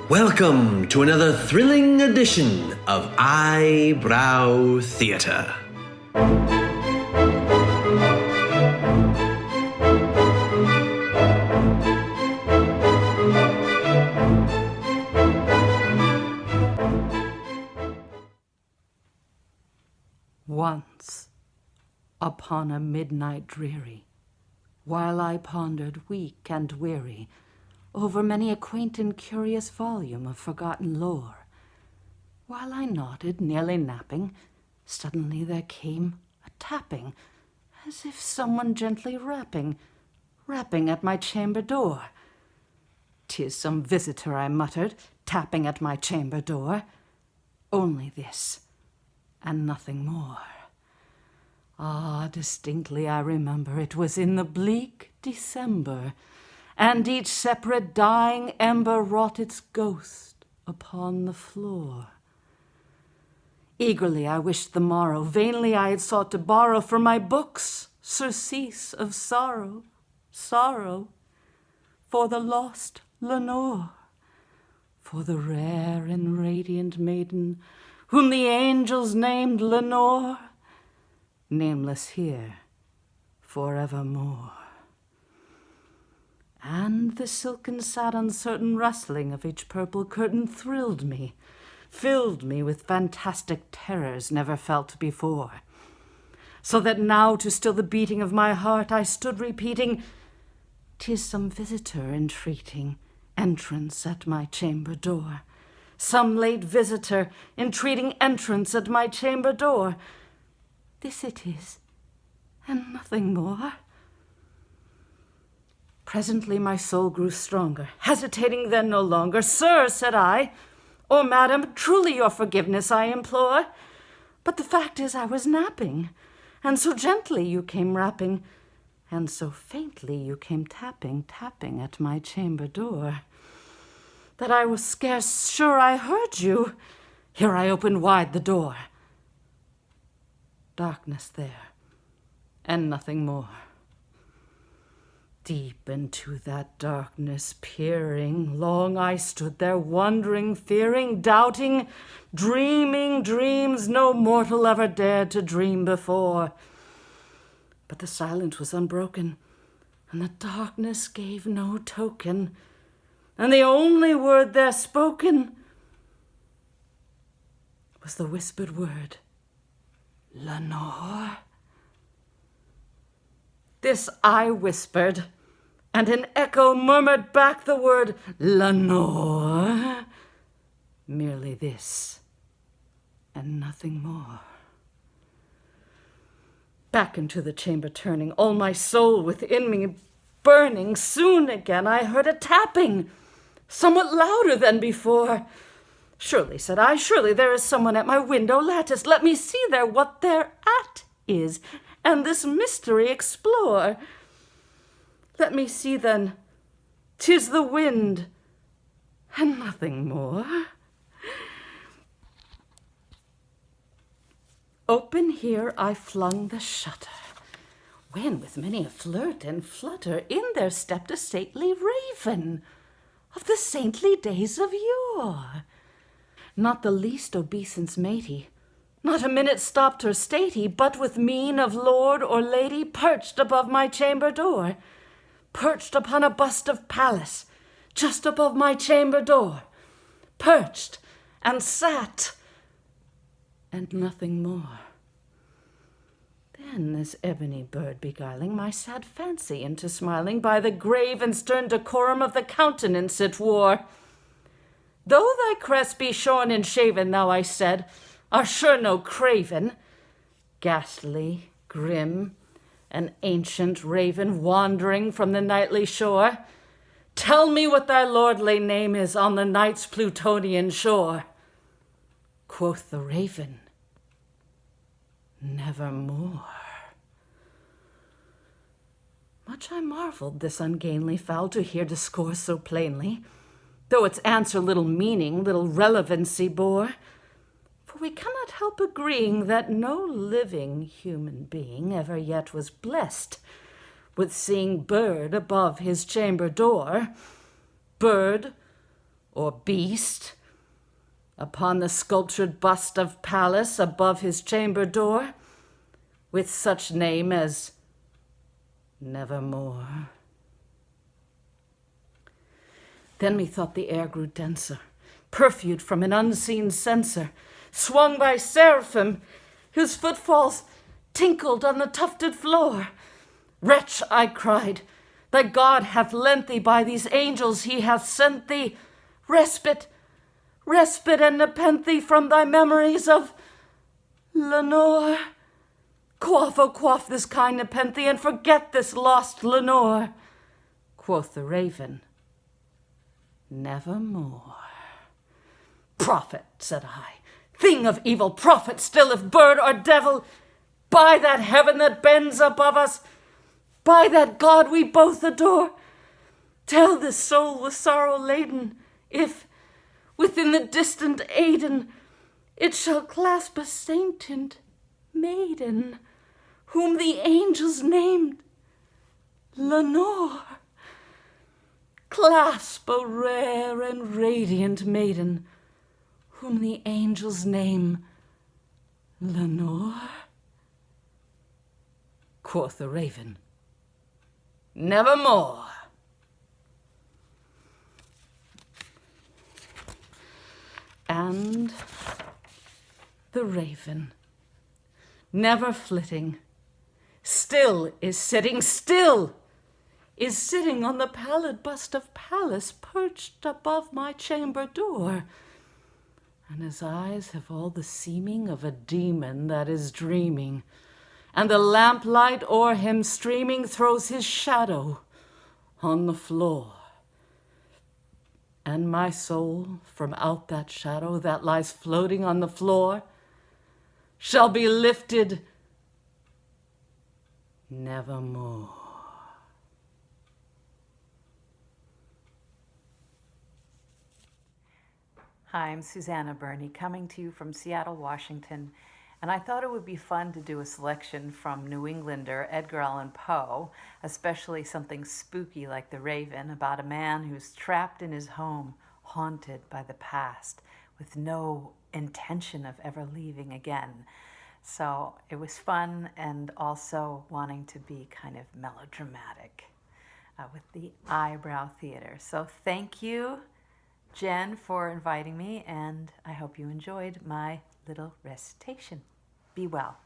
Welcome to another thrilling edition of Eyebrow Theatre. Once, upon a midnight dreary, while I pondered weak and weary over many a quaint and curious volume of forgotten lore, while I nodded, nearly napping, suddenly there came a tapping, as if someone gently rapping at my chamber door. "'Tis some visitor," I muttered, tapping at my chamber door. Only this, and nothing more. Ah, distinctly I remember it was in the bleak December, and each separate dying ember wrought its ghost upon the floor. Eagerly I wished the morrow, vainly I had sought to borrow from my books surcease of sorrow, sorrow, for the lost Lenore, for the rare and radiant maiden whom the angels named Lenore, nameless here forevermore. And the silken, sad, uncertain rustling of each purple curtain thrilled me, filled me with fantastic terrors never felt before, so that now to still the beating of my heart I stood repeating, "'Tis some visitor entreating entrance at my chamber door, some late visitor entreating entrance at my chamber door. This it is, and nothing more." Presently my soul grew stronger, hesitating then no longer. "Sir," said I, "or madam, truly your forgiveness I implore. But the fact is I was napping, and so gently you came rapping, and so faintly you came tapping at my chamber door, that I was scarce sure I heard you." Here I opened wide the door. Darkness there, and nothing more. Deep into that darkness peering, long I stood there, wondering, fearing, doubting, dreaming dreams no mortal ever dared to dream before. But the silence was unbroken, and the darkness gave no token, and the only word there spoken was the whispered word, "Lenore." This I whispered, and an echo murmured back the word, "Lenore." Merely this, and nothing more. Back into the chamber turning, all my soul within me burning, soon again I heard a tapping, somewhat louder than before. "Surely," said I, "surely there is someone at my window lattice. Let me see there what thereat is, and this mystery explore. Let me see then, 'tis the wind, and nothing more." Open here I flung the shutter, when with many a flirt and flutter in there stepped a stately raven of the saintly days of yore. Not the least obeisance made he, not a minute stopped or stayed he, but with mien of lord or lady perched above my chamber door, perched upon a bust of Pallas, just above my chamber door, perched and sat, and nothing more. Then this ebony bird beguiling my sad fancy into smiling by the grave and stern decorum of the countenance it wore. "Though thy crest be shorn and shaven, thou," I said, "are sure no craven, ghastly, grim, an ancient raven wandering from the nightly shore. Tell me what thy lordly name is on the night's Plutonian shore." Quoth the raven, "Nevermore." Much I marveled this ungainly fowl to hear discourse so plainly, though its answer little meaning, little relevancy bore. For we cannot help agreeing that no living human being ever yet was blessed with seeing bird above his chamber door, bird or beast, upon the sculptured bust of Pallas above his chamber door, with such name as Nevermore. Then methought the air grew denser, perfumed from an unseen censer, swung by seraphim, whose footfalls tinkled on the tufted floor. Wretch, I cried, thy God hath lent thee, by these angels he hath sent thee, respite, and nepenthe from thy memories of Lenore. Quaff, oh quaff this kind nepenthe, and forget this lost Lenore. Quoth the raven, Nevermore. Prophet, said I, thing of evil, prophet still, if bird or devil, by that heaven that bends above us, by that God we both adore, tell this soul with sorrow laden, if, within the distant Aidenn, it shall clasp a saint and maiden, whom the angels named Lenore. Clasp a rare and radiant maiden, whom the angels name Lenore. Quoth the raven, Nevermore. And the raven, never flitting, still is sitting on the pallid bust of Pallas, perched above my chamber door, and his eyes have all the seeming of a demon that is dreaming, and the lamplight o'er him streaming throws his shadow on the floor. And my soul, from out that shadow that lies floating on the floor, shall be lifted nevermore. Hi, I'm Susanna Burney, coming to you from Seattle, Washington, and I thought it would be fun to do a selection from New Englander Edgar Allan Poe, especially something spooky like The Raven, about a man who's trapped in his home, haunted by the past, with no intention of ever leaving again. So it was fun, and also wanting to be kind of melodramatic with the eyebrow theater. So thank you, Jen, for inviting me, and I hope you enjoyed my little recitation. Be well.